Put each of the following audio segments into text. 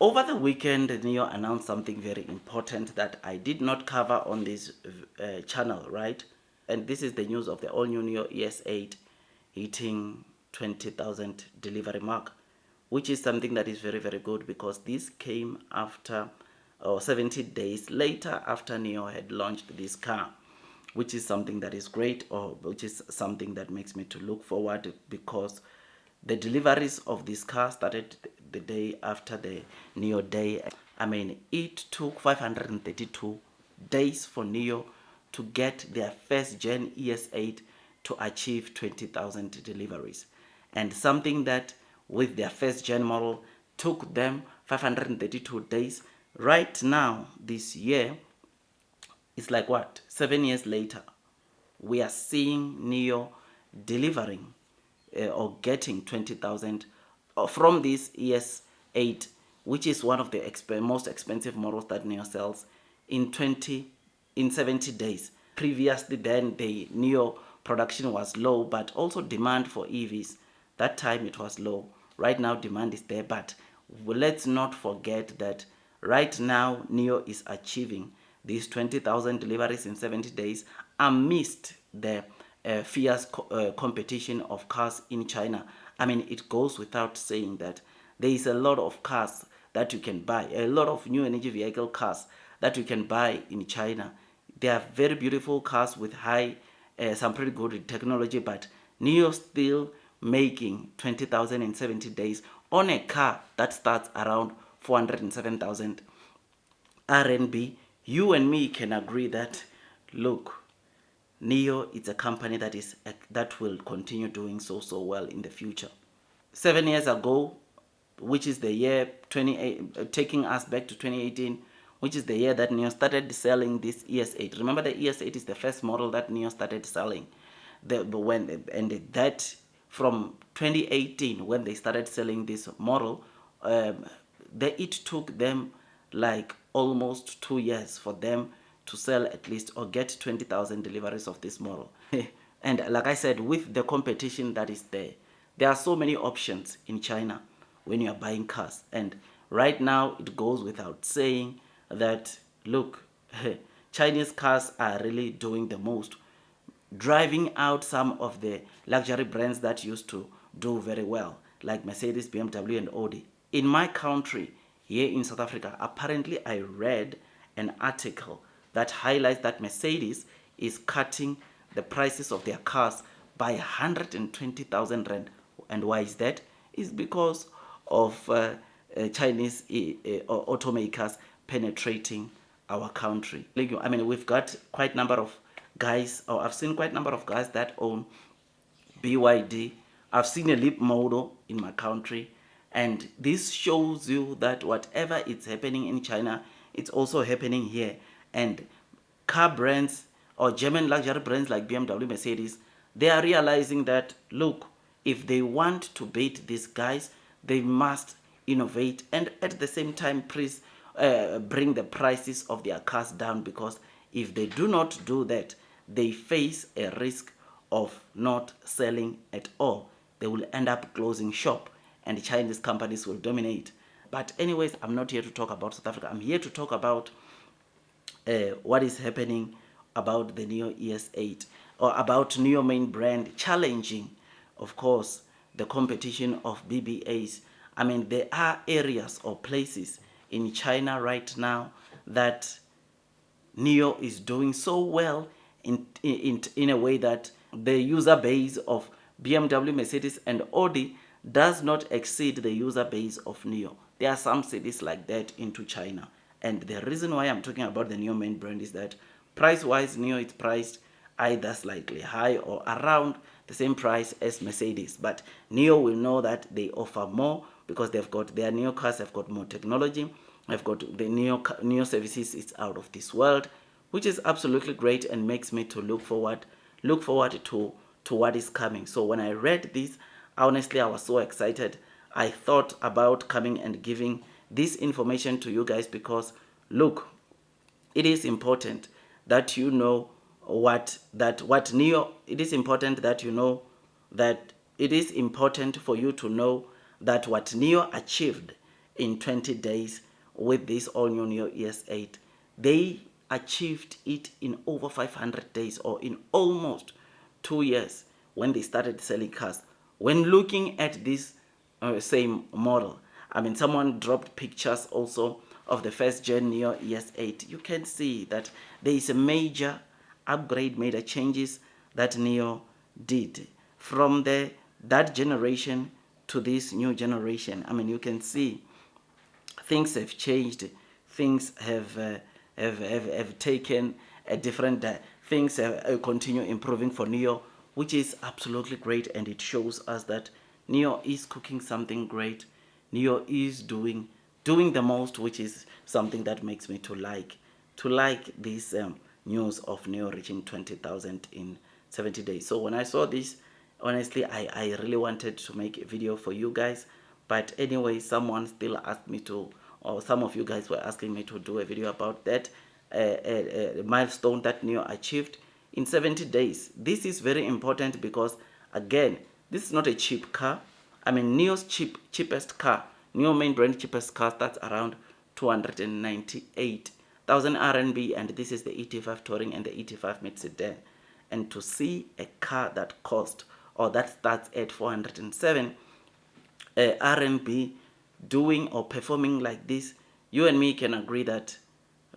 Over the weekend, NEO announced something very important that I did not cover on this channel, right? And this is the news of the all-new NEO ES8 hitting 20,000 delivery mark, which is something that is very, very good because this came after, or 70 days later after NEO had launched this car, which is something that is great, or which is something that makes me to look forward, because the deliveries of this car started the day after the NEO day. I mean, it took 532 days for NEO to get their first gen ES8 to achieve 20,000 deliveries. And something that with their first gen model took them 532 days. Right now, this year, it's like what? 7 years later, we are seeing NEO delivering or getting 20,000 from this ES8, which is one of the most expensive models that NEO sells, in 70 days. Previously, then the NEO production was low, but also demand for EVs. That time it was low. Right now demand is there, but let's not forget that right now NEO is achieving these 20,000 deliveries in 70 days amidst the fierce competition of cars in China. I mean, it goes without saying that there is a lot of cars that you can buy, a lot of new energy vehicle cars that you can buy in China. They are very beautiful cars with some pretty good technology, but NEO still making 20,000 in 70 days on a car that starts around 407,000 RMB. You and me can agree that, look, NEO is a company that will continue doing so well in the future. 7 years ago, which is the year taking us back to 2018, which is the year that NEO started selling this ES8. Remember, the ES8 is the first model that NEO started selling. That from 2018, when they started selling this model, it took them like almost 2 years for them to sell at least or get 20,000 deliveries of this model. And like I said, with the competition that is there are so many options in China when you are buying cars. And right now it goes without saying that, look, Chinese cars are really doing the most, driving out some of the luxury brands that used to do very well, like Mercedes, BMW, and Audi. In my country, here in South Africa, apparently I read an article that highlights that Mercedes is cutting the prices of their cars by 120,000 rand. And why is that? It's because of Chinese automakers penetrating our country. I mean, we've got quite a number of guys, or I've seen quite a number of guys that own BYD. I've seen a Leap model in my country. And this shows you that whatever is happening in China, it's also happening here. And car brands or German luxury brands like BMW, Mercedes, they are realizing that, look, if they want to beat these guys, they must innovate and at the same time bring the prices of their cars down, because if they do not do that, they face a risk of not selling at all. They will end up closing shop and Chinese companies will dominate. But anyways, I'm not here to talk about South Africa. I'm here to talk about what is happening about the NEO ES8, or about NEO main brand challenging, of course, the competition of BBAs. I mean, there are areas or places in China right now that NEO is doing so well in a way that the user base of BMW, Mercedes, and Audi does not exceed the user base of NEO. There are some cities like that into China. And the reason why I'm talking about the NEO main brand is that price-wise, NEO is priced either slightly high or around the same price as Mercedes. But NEO will know that they offer more because they've got their NEO cars have got more technology. They've got the NEO services is out of this world, which is absolutely great and makes me to look forward to what is coming. So when I read this, honestly, I was so excited. I thought about coming and giving this information to you guys because, look, it is important that you know it is important that you know that it is important for you to know that what NEO achieved in 20 days with this all new Neo ES8. They achieved it in over 500 days, or in almost 2 years, when they started selling cars. When looking at this same model, I mean, someone dropped pictures also of the first gen Neo ES8. You can see that there is a major upgrade, major changes that Neo did from that generation to this new generation. I mean, you can see things have changed, things have taken a different things have, continue improving for Neo, which is absolutely great, and it shows us that Neo is cooking something great. Neo is doing the most, which is something that makes me to like this news of Neo reaching 20,000 in 70 days. So when I saw this, honestly, I really wanted to make a video for you guys. But anyway, someone still asked me to, or some of you guys were asking me to do a video about that milestone that Neo achieved in 70 days. This is very important because, again, this is not a cheap car. I mean, Neo's cheapest car, Neo main brand cheapest car, starts around 298,000 RMB, and this is the ET5 Touring and the ET5 mid sedan. And to see a car that cost, or that starts at 407 RMB doing or performing like this, you and me can agree that,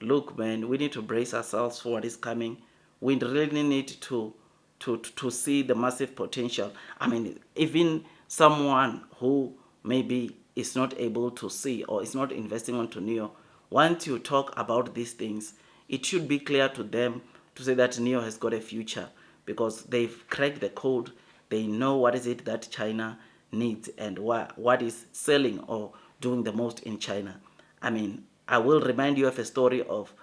look, man, we need to brace ourselves for what is coming. We really need to see the massive potential. I mean, even someone who maybe is not able to see or is not investing onto Neo, once you talk about these things, it should be clear to them to say that Neo has got a future, because they've cracked the code. They know what is it that China needs and what is selling or doing the most in China. I mean, I will remind you of a story of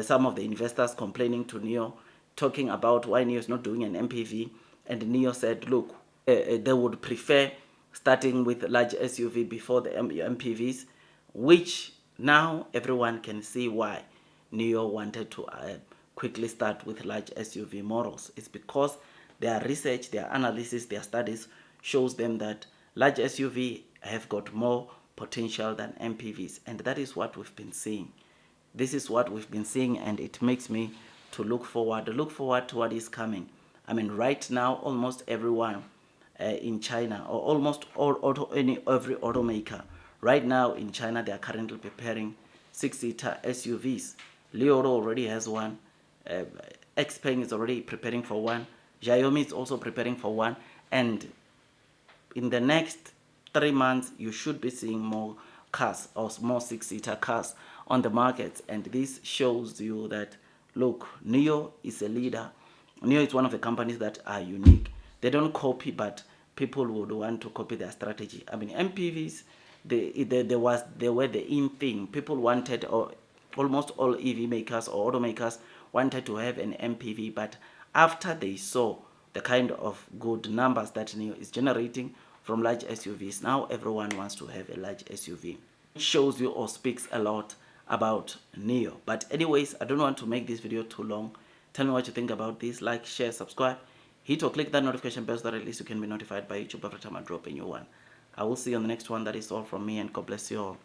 some of the investors complaining to Neo, talking about why Neo is not doing an MPV, and Neo said, look, they would prefer starting with large SUV before the MPVs, which now everyone can see why Neo wanted to quickly start with large SUV models. It's because their research, their analysis, their studies shows them that large SUV have got more potential than MPVs, and that is what we've been seeing. This is what we've been seeing, and it makes me to look forward to what is coming. I mean, right now, almost everyone in China, or almost every automaker right now in China, they are currently preparing 6-seater SUVs. Li Auto already has one. XPeng is already preparing for one. Xiaomi is also preparing for one, and in the next 3 months, you should be seeing more cars, or more 6-seater cars on the market. And this shows you that, look, Neo is a leader. Neo is one of the companies that are unique. They don't copy, but people would want to copy their strategy. I mean, MPVs, they were the in thing. People wanted, or almost all EV makers or automakers wanted to have an MPV, but after they saw the kind of good numbers that Neo is generating from large SUVs, now everyone wants to have a large SUV. It shows you or speaks a lot about Neo. But anyways, I don't want to make this video too long. Tell me what you think about this. Like, share, subscribe, hit or click that notification bell so that at least you can be notified by YouTube every time I drop a new one. I will see you on the next one. That is all from me, and God bless you all.